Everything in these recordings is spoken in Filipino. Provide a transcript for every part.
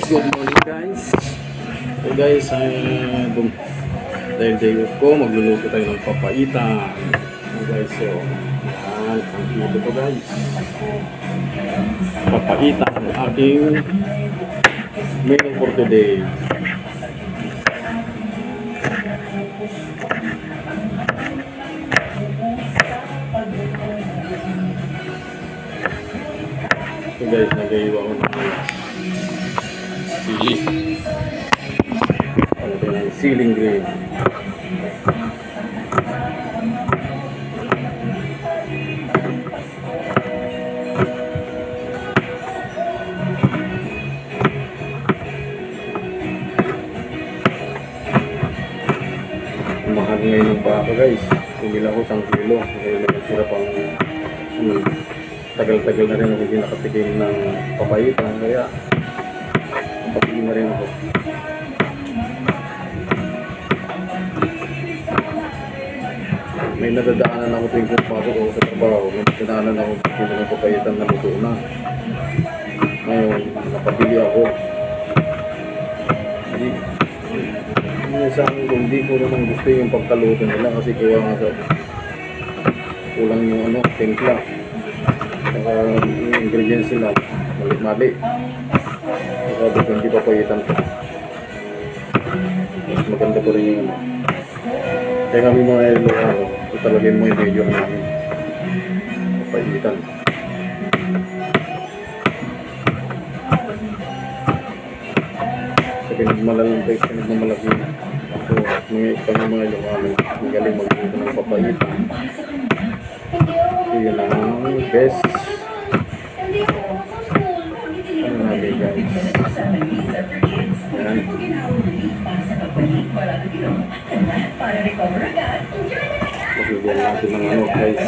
Good morning guys. So guys, dahil day off ko, magluluto tayo ng papaitan. So guys, so yan, ang luto ko guys. Papaitan ang aking menu for today. So guys, nag-iwa ko ng sili. Ito ng siling green. Mahal ngayon ng baka guys. Pumila ko 1 kilo. Ngayon nagsira pang tagal-tagal na rin ako hindi nakatikim ng papaitan. Kaya napapili na rin ako. May nadadaanan ako tuwing pumapasok ako sa trabaho. May nadadaanan ako tuwing ng papaitan na luto na. Ngayon, napabili ako. Minsan hindi ko naman gusto yung pagkaluto nila kasi kuha nga sa kulang yung timpla. Saka yung ingredients nila mali-mali. Sabi ko hindi papaitan ko. Mas maganda pa rin yung kaya kami mga Ilocano, ito talaga mo yung video namin. Papaitan. Sa pinagmalalambay, pinagmamalaki ako, mga Ilocano, magaling magluto ng papaitan. Yun ang best. Ano namin guys? Yan. Magbigyan natin ng guys.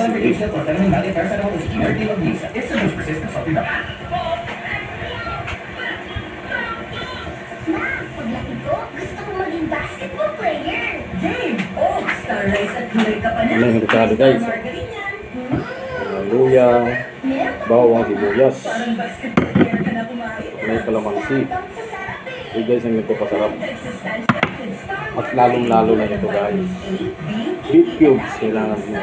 Ano yung rekado guys? Luya, bawang, sibuyas, may kalamansi. Ito guys ang nagpapasarap. At lalong-lalo na ito guys. Beef cubes kailangan nyo.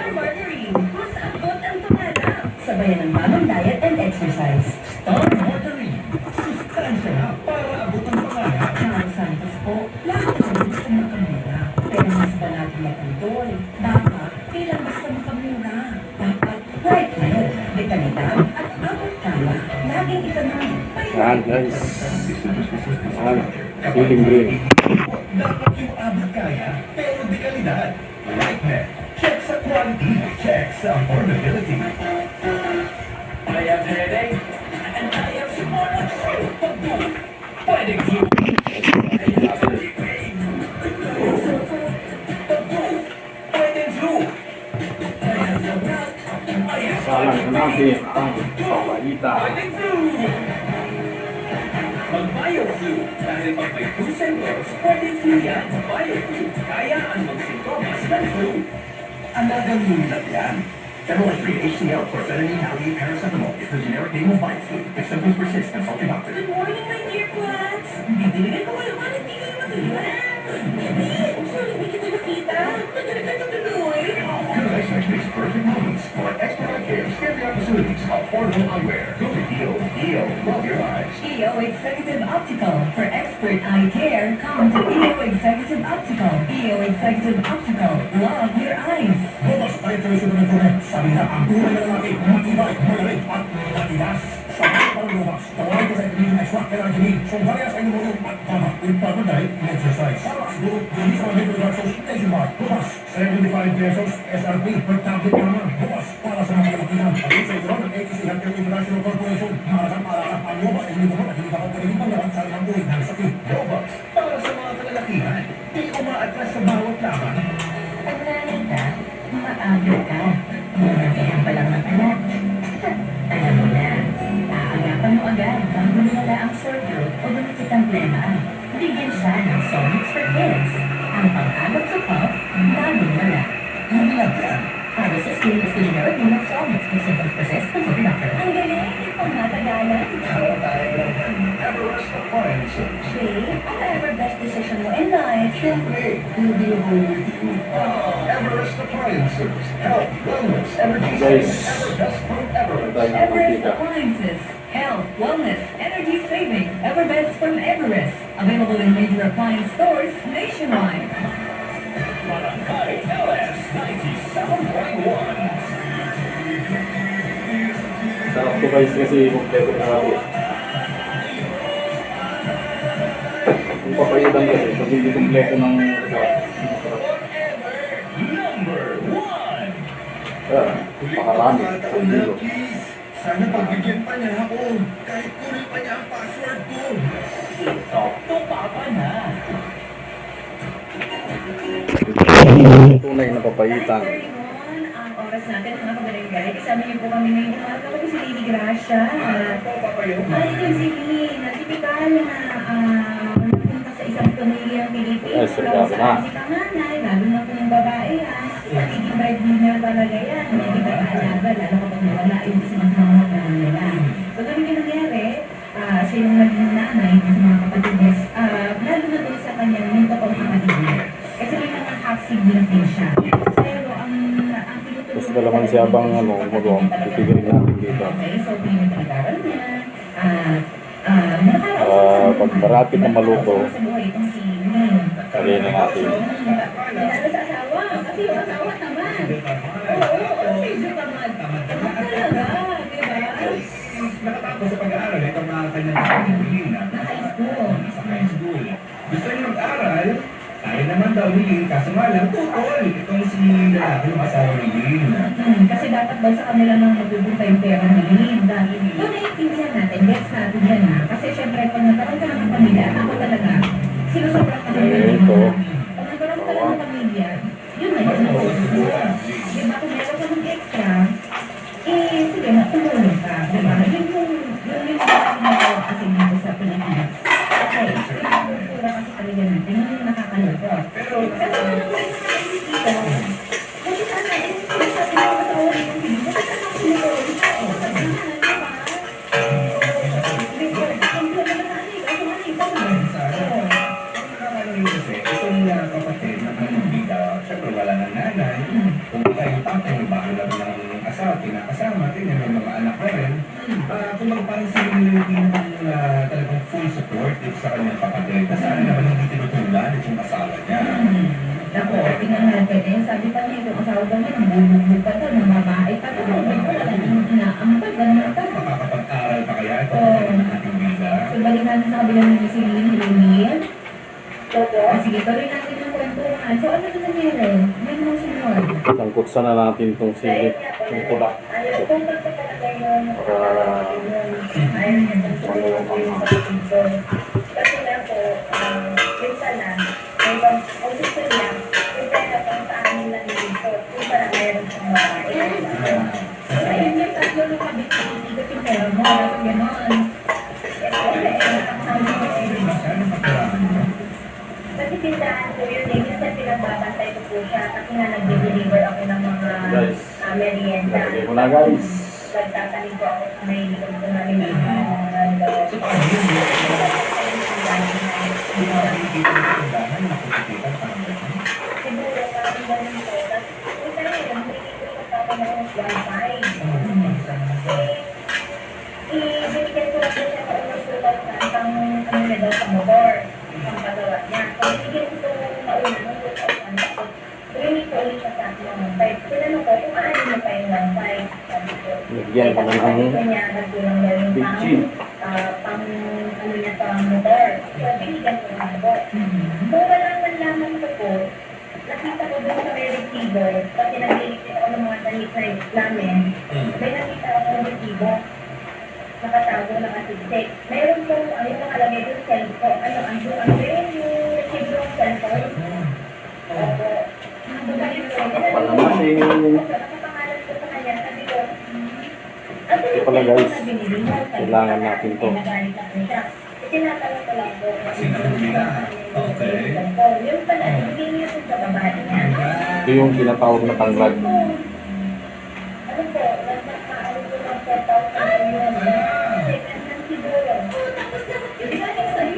Sabayan ng mamang diet and exercise. Star Margarine. Sustansya na para abot ang pangarap. Charles Santos po, lahat ng gusto makamura. Pero mas ba natin mapantol? Dapat, bilang basta makamura. Dapat, right head, dekalidad, at abot kaya. Laging itanong. Yan guys. Yan. Siling green. Dapat yung abot kaya, pero di kalidad. Right head. Check sa quality. Check sa affordability. I have headache, and I have support. Pwedeng flu. Pwedeng flu. Salang natin ang papaitan. Pwedeng flu. Mag-BioFlu. Dahil pag may 2 symptoms, pwedeng flu yan. BioFlu. Kaya ang mag-sintomas ng flu. Alagang lulag yan. Federal-free HCl for phenylene paracetamol is the generic name of BioFlu. If symptoms persist, consult your doctor. Good morning, my dear plants. Bibili ko kayo man, hindi kayo matulad. Baby, sorry, hindi kita nakita. Madalag ka tutuloy. Good eyesight makes perfect moments for expert care state-of-the-art facilities. Affordable eyewear. Go to EO. Love your eyes. EO Executive Optical. For expert eye care, come to EO Executive Optical. EO Executive Optical. Love your eyes. Bukas tayo presyo ng internet. Sabi na, ang tunay na lalaki, matibay, magaling, at matigas. Sa mga panglumas, tawarin ko sa Indonesian Extra, kailangan gini, sumbarya sa inyong mga at tama, with proper diet and exercise. Para siguro, hindi sa mga versus Asian Bar. Bukas, 75 pesos, SRP, per tablet naman. Bukas, para sa mga kalakihan. At sa ito ng ATC Healthcare International Corporation, para ang lobas ay hindi mo at hindi ka pagkaling pangyaran sa ilang buhay ng sakit. Lobas, para sa mga kalalakihan, di umaatras sa bawat laban. Pag nanay ka, maaga ka. Murabihan pa lang ng anak. Alam mo na, aagapan mo agad bago nilala ang sore throat o dumikitang plema. Bigyan siya ng Sonics for Kids. Ang pang-agap sa cough, laging wala. Hindi lang yan. Para sa skin is the generic name of Sonics. If symptoms persist, consult your doctor. Ang galing, ipang matagalan. Tama tayo lang. Everest Appliances. Jay, ano ever best decision mo in life? Siyempre, you'll be home with you. Everest Appliances. Health, wellness, energy Guys. saving, ever best from Everest. Tayo ng Everest mantika. Appliances. Health, wellness, energy saving. Everbest from Everest. Available in major appliance stores nationwide. Barangay LS 97.1. Sarap to guys kasi kompleto na ako. Kung papaitan kasi, pag hindi kompleto ng masarap. Number 1. Pakarami. Isang kilo. Sana pagbigyan pa niya ako. Kahit kunin pa niya ang password ko. Talk to Papa na. Tunay na papaitan. Ang oras natin, mga kabarangay. Kasama niyo po kami ngayong umaga. Ako si Lady Gracia. Ay, ito si Lynn. Tipikal na napunta sa isang pamilyang Pilipino. Ay, sarap na. Si panganay, lalo na po yung babae yan. Pagiging breadwinner talaga yan. Hindi ba kaalaga, lalo kapag nawala yung sinasama ng nila. So, ganun yung nangyari. Siya yung naging nanay sa mga kapatid niya. Lalo na din sa kanyang yung totoong kapatid. Kasi may mga half-siblings din siya. Pero ang tinutulungan... Mas dalaman siya bang magawang titigirin natin dito. Okay, so pinag-aral niya. Pag marapit na maluto, sa buhay itong si Lynn. kaliin na natin. Pinalo sa asawa. Kasi yung asawa naman. Oo, medyo tamad. Tamad talaga, di ba? Nakatapos sa pag-aaral, ito mga kanyang pagpipiliin na Naka-high school. sa high school. Gusto niyo mag-aral, kaya naman daw ni Lynn, kaso nga lang, tutol. Itong si lalaki yung asawa ni Lynn. Kasi dapat daw sa kanila nang mapupunta yung pera ni Lynn. Dahil yun naiintindihan natin, gets natin yan ha. Kasi syempre pag nagkaroon ka ng pamilya, ako talaga, sinusobra ka ng Ito. Pag nagkaroon ka ng pamilya, yun na yun. Diba kung meron ka ng extra, sige na, tumulong ka. Diba? Yun yung ginagawa kasi dito sa Pilipinas. Okay, yung kultura kasi talaga natin, yun yung nakakalito. Pero, Kasi yung dito, kasi sana, sabi ng asawa ni Lynn, bakit ako sinusunod? itong kapatid na kanibida, syempre wala ng nanay. Kung tayo tatay, bahala ng asawa, kinakasama, tingnan may mga anak na rin. Kung parang sila hindi naman talagang full support dito sa kanyang kapatid. Kasi ano naman hindi tinutulan itong asawa niya. Ako, tingnan natin eh. Sabi pa niya, itong asawa pa niya, nambubugbog pa to, namabae pa to. Hindi ko wala nang inaampag, ganun pa. Makakapag-aral pa kaya ito Oo. ng ating bida. So, balik natin sa kabilang ni si Lynn. Sige, tuloy natin yung kwentuhan. So, ano na nangyari? May mga sunod. Sangkutsan na natin itong silip, yung pula. Kasi nga po, minsan na, may bang, kung gusto niya, yung pera pang sa amin lang dito, kung parang mayroon siyang babae. So, ayun yung tatlo nung kabit sa itigot yung pera mo. Dapat gano'n. Masyadong pagkaraman mo. Kasi tindahan ko yun eh, minsan pinagbabantay ko po siya, kasi nga nag-deliver ako ng mga Guys. merienda. Lagay ko na guys. Nagtatanim ko ako sa may likod ko na rin. So, paano yun? Hindi mo nakikita yung tindahan, nakikita parang ganun. Siguro parang ganun po. Tapos, minsan yun, nakikita ko sa akin ng wifi. Ibigyan ko lang siya sa unang sulat na pang ano na daw sa motor, pang pagawa niya. So, ibigyan ko sa unang sulat na rinit ko ulit siya sa akin ng wifi. Tinanong ko kung ano mo pa yung wifi. Sabi ko, Lagyan ko na ng sabi ko niya, nagkulang daw yung big pang, chin. pang ano niya sa motor. So, binigyan ko lang po. Kung wala man lamang ko po, nakita ko doon sa may receiver, kasi nag-iisip ako ng mga damit na namin, may nakita ako ng receiver. Nakatago na kasisik. Meron po, ano yung nakalagay doon, cellphone, ano yun, yung receiver ng cellphone. Opo. Palamasing. Nakapangalan ko sa kanya, sabi ko, Ito pala guys, kailangan natin to. Nagalit ako siya. Tinatanong ko lang po. Kasi nahuli na. Okay. Yung pala, hindi niya po sa babae niya. Ito yung tinatawag na tanglad. Ano po, nagkakaano po ng 4,000 yun. Second hand siguro. Tapos dapat yung galing sa'yo.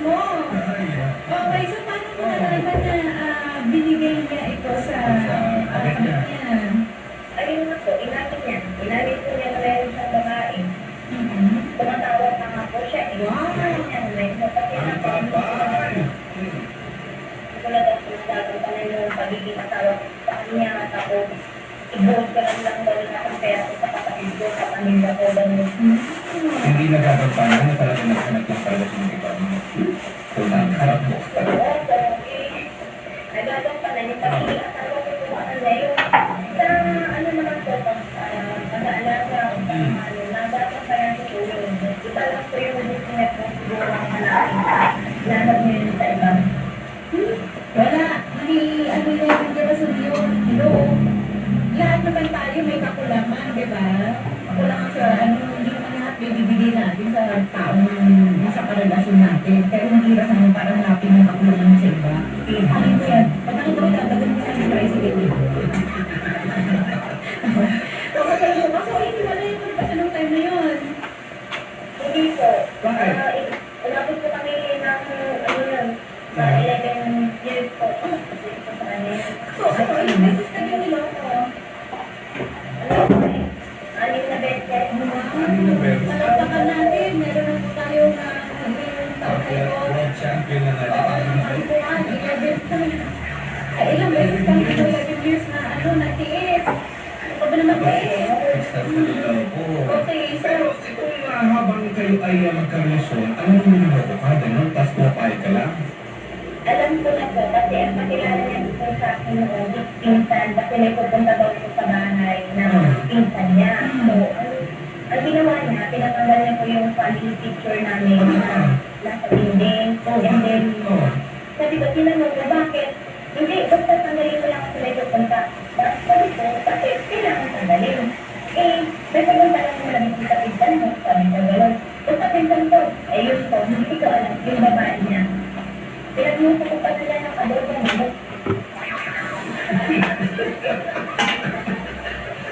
mo. Okay, so paano mo nalaman na binigay niya ito sa kapatid niya? Ayun nga po, inamin niya. Inamin po niya na meron siyang babae. Mhm. Tumatawag na nga po siya. Wow. Inamin niya na meron siyang babae. Wala daw po nagagawa pa na yung pagiging asawa ko sa kanya. Tapos, ibuhos ko lang daw na akong pera ko sa kapatid ko, sa pamilya ko. Ganun. Hindi nagagampanan na talaga naghanap ng karelasyon ng iba mo. So, nakaharap mo. Oo, so, nagagawa pa na yung pagiging asawa ko kung ano na yun. Sa ano naman po, pag-aalaga, nagagawa pa yan po yun. Iba lang po yung gusto niya po siguro ang hanapin. Lahat niya yun sa iba. Wala. Ano yan, di ba sa yun? Hello? Lahat naman tayo may kakulangan, di ba? Kakulangan sa hindi naman lahat may bibigay natin sa taong sa karelasyon natin. Pero hindi kasi mo parang hanapin yung kakulangan sa iba. Sabihin ko yan, pag nakita mo dadagan mo sa president. Kapag mo, kaso hindi wala yung kasi nung time na yun. Hindi po. Bakit? Ulapit po kami ng ano yun, sa 11 years po. Kasi po sa kanya. So, ilang beses ka din niloko. Anim na beses. Malakpakan natin, meron na po tayo na ngayong taon na ito. World champion na Ilang beses kami ito, 11 years na natiis. Ano pa ba naman tiis? Okay, so, Ito nga, habang kayo ay magkarelasyon, alam mo niloko ka, gano'n, tapos pumapayag ka lang. Alam ko na po, kasi ang makilala niya po sa akin noon, pinsan, kasi may pupunta daw po sa bahay ng pinsan niya. So, ang ginawa niya, pinatanggal niya po yung family picture namin na nasa dinding. And then, sabi ko, tinanong ko, bakit? Hindi, basta tanggalin mo lang kasi may pupunta. Sabi ko, kasi kailangan tanggalin. Eh, may pupunta lang mo lang sa pinsan mo. Sabi ko, gano'n. Basta pinsan ko, eh yun po, hindi ko alam, yung babae niya. Pinagluto ko pa sila ng adobo mo.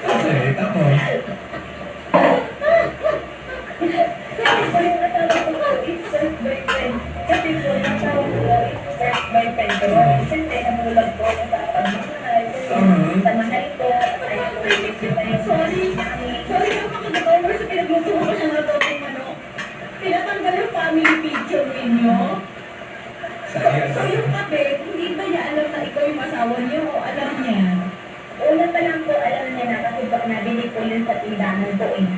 Okay, tapos. Sabi ko yung asawa ko po is first boyfriend. Kasi po yung asawa ko po is first boyfriend ko. Siyempre, namulag po ako sa pagmamahal. Sa mahal ko, ay sorry. Sorry na makakagawa sa pinagluto ko pa siya ng adobong manok. Tinatanggal yung family picture ninyo. So yung kapit, hindi ba niya alam na ikaw yung asawa niyo o alam niya? Una pa lang po, alam niya na kasi po nabili ko yun sa tindahan ko eh.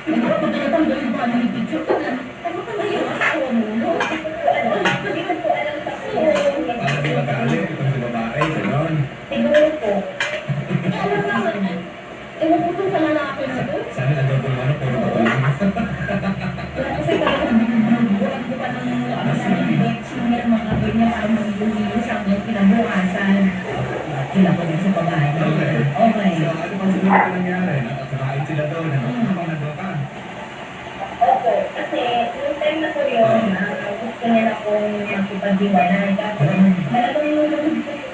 Hindi ba pag tinatanggal yung family picture ka na? Ano ka na yung asawa mo, no? Hindi ko po alam sa Para di magalit, itong si babae, gano'n. siguro po. Alam naman, ewan ko itong sa lalaki na to. Sana adobo mo, puro ka lang. Wala kasi talagang binubuhat ko pa ng singer mga ganyan para mag-bumili siya ng kinabukasan. Sila ko din sa babae. Okay. So, ano pa siguro ito nangyari? Nakakain sila doon, ano? Ano ka? Opo, kasi yung time na po yun, gusto niya na pong makipag-iwalay. Kasi malagang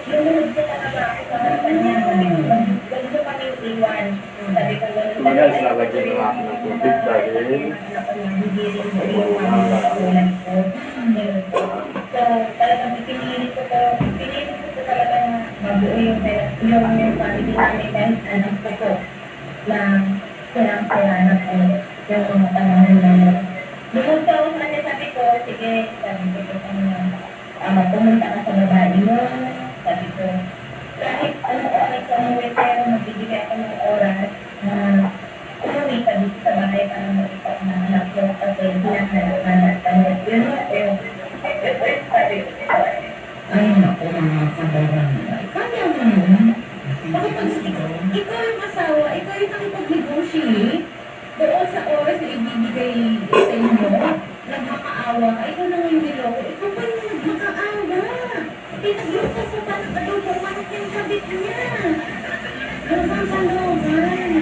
lulunod ko talaga ako sa harapan niya. Sabi ko, huwag mo kami iwan. Sabi ko, Mga guys, lalagyan ng akin ng tubig dahil So, talagang pinilit ko talaga na mabuo yung family namin kahit anak ko po na sirang-sira na po yung mga panahon na yun. Bukod sa ako sa kanya, sabi ko, sige, sabi ko sa kanya, pumunta ka sa babae mo, sabi ko, kahit ano oras ka umuwi, pero magbibigay ako ng oras na umuwi ka dito sa bahay para mag-ipag na anak ko kasi hinahanap ka mo. Yun nga po yung sabi ko. Ay, naku, mga kabarangay. Kaya mo yun. Bakit pag ikaw yung asawa, ikaw yung nakipag-negotiate, doon sa oras na ibibigay sa inyo, nagmakaawa ka, ikaw na yung niloko, ikaw pa yung nagmakaawa. Pinagluto ko pa ng adobo manok yung kabit niya. Lumang kaloban.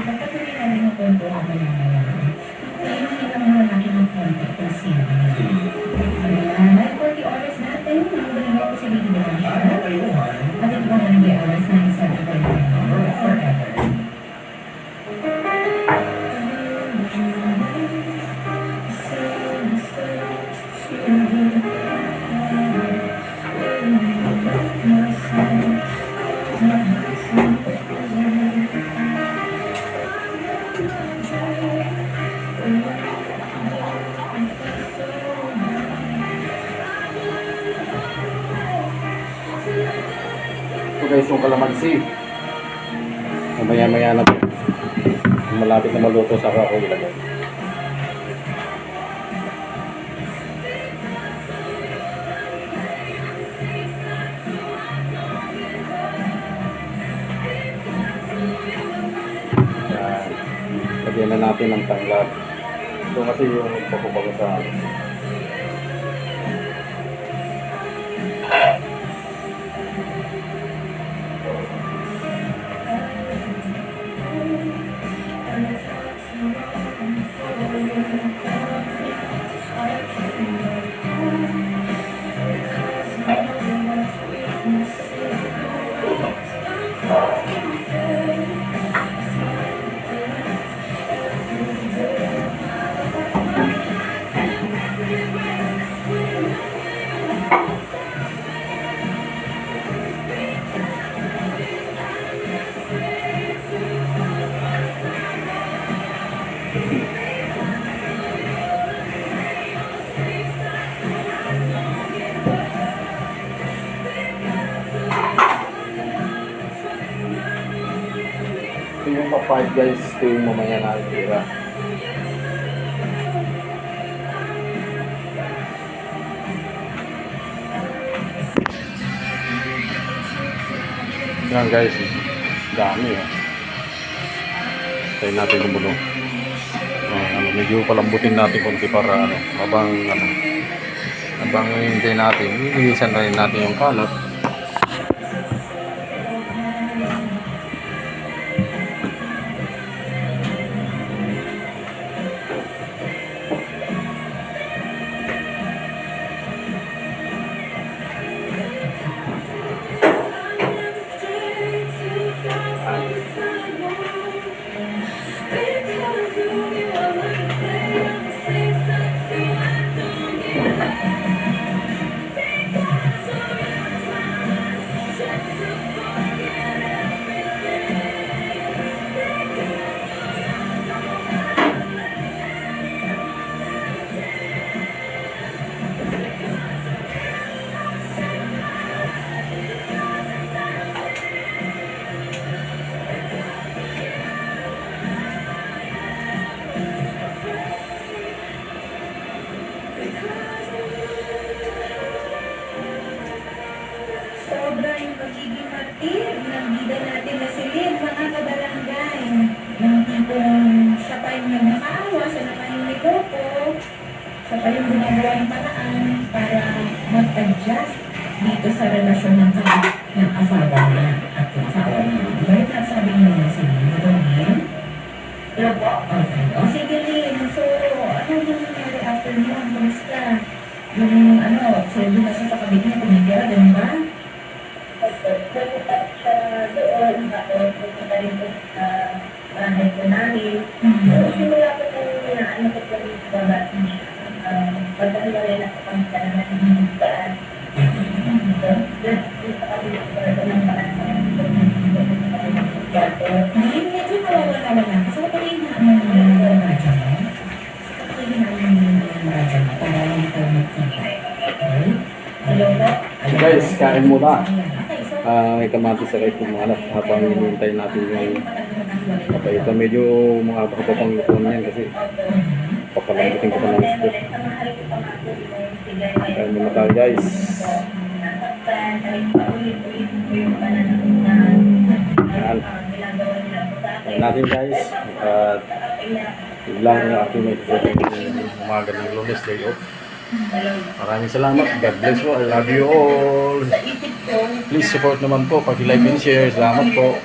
Pagkatuloy namin yung kwento ako na ngayon. Kaya lang muna natin ng konti kung sino. Ayan, ay 40 oras natin. Nanggaling ako si Lady Dash. Ano kayo, ha? At ito ba nang oras na isa na forever. Ito guys yung kalamansi. Mamaya-maya na po. Malapit na maluto sa ako ilagay. Yan. Lagyan na natin ng tanglad. Ito kasi yung papabago sa akin. Ito yung pa-fight guys, ito yung mamaya na tira. Yan guys, dami Tayo natin yung bulo. Medyo palambutin natin konti para habang hindi natin, inisan na rin natin yung kalat. Sobra yung pagiging matib ng bida natin na si Lynn, mga kabarangay. Yung tipong siya pa yung nagmakaawa, siya na pa yung nagoko, siya pa yung ginagawa ng paraan para mag-adjust dito sa relasyon ng asawa niya at yung asawa niya. Balik na sabi niyo na si Lynn, ito Lynn? Hello po. Okay. O sige Lynn, so ano yung nangyari after mo? Kamusta? Yung so doon na siya sa kabit niya, tumigil, ganun ba? Pumunta siya doon, tapos pumunta rin po sa bahay ko namin. Mhm. So, simula po nung naano ko po rin sa babae siya. Pagkakalawin na po kami sa naman ng daan. So, doon sa kami ng parang Ngayon, medyo nawawala-wala. Kasi patayin na yung radyo mo. Patayin na yung radyo mo para lang ito magkita. Okay? Hello po. So guys, kain muna. Okay, so, May kamatis sa kahit kumalat habang hinihintay natin yung ito. Medyo mga baka pang luto niyan kasi papalambutin ko pa ng gusto. Kain muna tayo guys. Yan. Kain natin guys. At yun lang yung aking may umaga ng Lunes day off. Maraming salamat. God bless you. I love you all. Please support naman po. Pag-like and share. Salamat po.